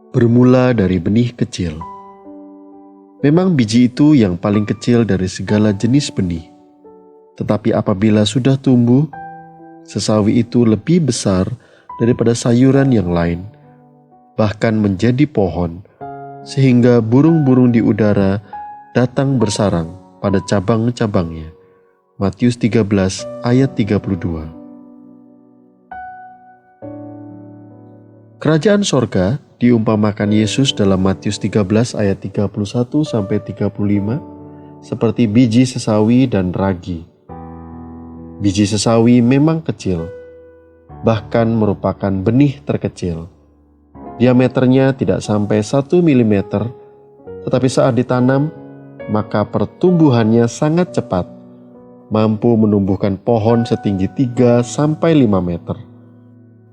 Bermula dari benih kecil. Memang biji itu yang paling kecil dari segala jenis benih. Tetapi apabila sudah tumbuh, sesawi itu lebih besar daripada sayuran yang lain, bahkan menjadi pohon, sehingga burung-burung di udara datang bersarang pada cabang-cabangnya. Matius 13 ayat 32. Kerajaan sorga diumpamakan Yesus dalam Matius 13 ayat 31-35 seperti biji sesawi dan ragi. Biji sesawi memang kecil, bahkan merupakan benih terkecil. Diameternya tidak sampai 1 mm, tetapi saat ditanam, maka pertumbuhannya sangat cepat, mampu menumbuhkan pohon setinggi 3-5 meter.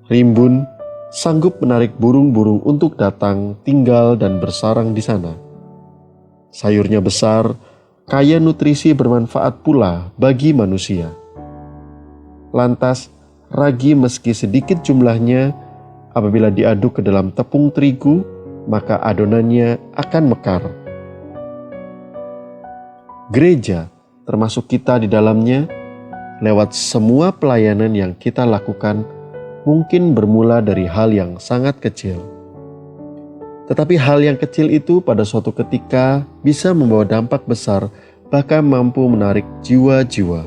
Rimbun sanggup menarik burung-burung untuk datang, tinggal, dan bersarang di sana. Sayurnya besar, kaya nutrisi bermanfaat pula bagi manusia. Lantas, ragi meski sedikit jumlahnya, apabila diaduk ke dalam tepung terigu, maka adonannya akan mekar. Gereja, termasuk kita di dalamnya, lewat semua pelayanan yang kita lakukan, mungkin bermula dari hal yang sangat kecil. Tetapi hal yang kecil itu pada suatu ketika bisa membawa dampak besar, bahkan mampu menarik jiwa-jiwa,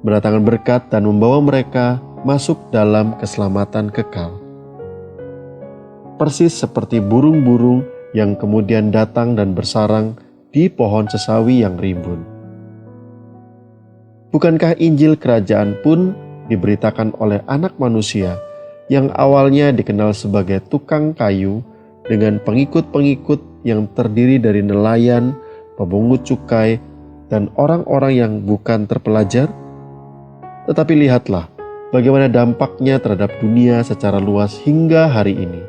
mendatangkan berkat dan membawa mereka masuk dalam keselamatan kekal. Persis seperti burung-burung yang kemudian datang dan bersarang di pohon sesawi yang rimbun. Bukankah Injil Kerajaan pun diberitakan oleh anak manusia yang awalnya dikenal sebagai tukang kayu dengan pengikut-pengikut yang terdiri dari nelayan, pemungut cukai, dan orang-orang yang bukan terpelajar? Tetapi lihatlah bagaimana dampaknya terhadap dunia secara luas hingga hari ini.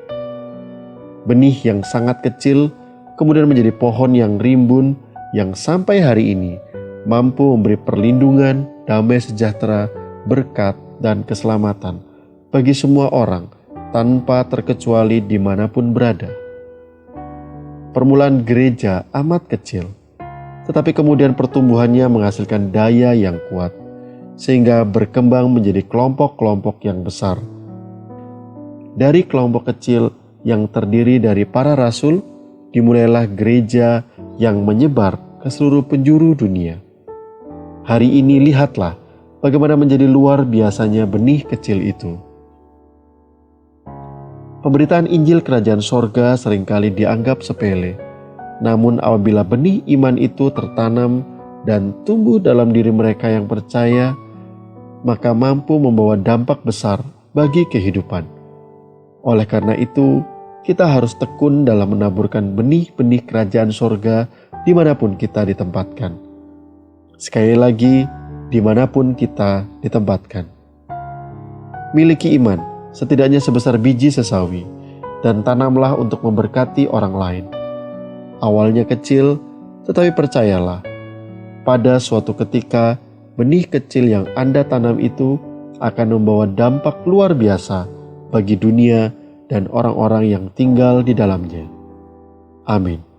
Benih yang sangat kecil kemudian menjadi pohon yang rimbun yang sampai hari ini mampu memberi perlindungan, damai sejahtera, berkat, dan keselamatan bagi semua orang tanpa terkecuali dimanapun berada. Permulaan gereja amat kecil, tetapi kemudian pertumbuhannya menghasilkan daya yang kuat, sehingga berkembang menjadi kelompok-kelompok yang besar. Dari kelompok kecil yang terdiri dari para rasul, dimulailah gereja yang menyebar ke seluruh penjuru dunia. Hari ini lihatlah bagaimana menjadi luar biasanya benih kecil itu. Pemberitaan Injil Kerajaan Sorga seringkali dianggap sepele, namun apabila benih iman itu tertanam dan tumbuh dalam diri mereka yang percaya, maka mampu membawa dampak besar bagi kehidupan. Oleh karena itu, kita harus tekun dalam menaburkan benih-benih Kerajaan Sorga dimanapun kita ditempatkan. Sekali lagi, dimanapun kita ditempatkan. Miliki iman, setidaknya sebesar biji sesawi, dan tanamlah untuk memberkati orang lain. Awalnya kecil, tetapi percayalah, pada suatu ketika, benih kecil yang Anda tanam itu akan membawa dampak luar biasa bagi dunia dan orang-orang yang tinggal di dalamnya. Amin.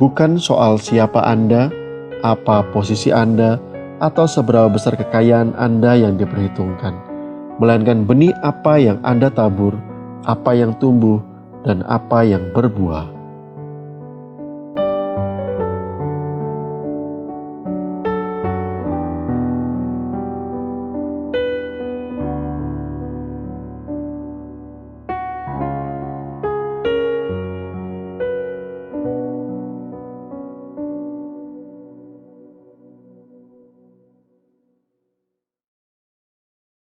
Bukan soal siapa Anda, apa posisi Anda, atau seberapa besar kekayaan Anda yang diperhitungkan, melainkan benih apa yang Anda tabur, apa yang tumbuh, dan apa yang berbuah.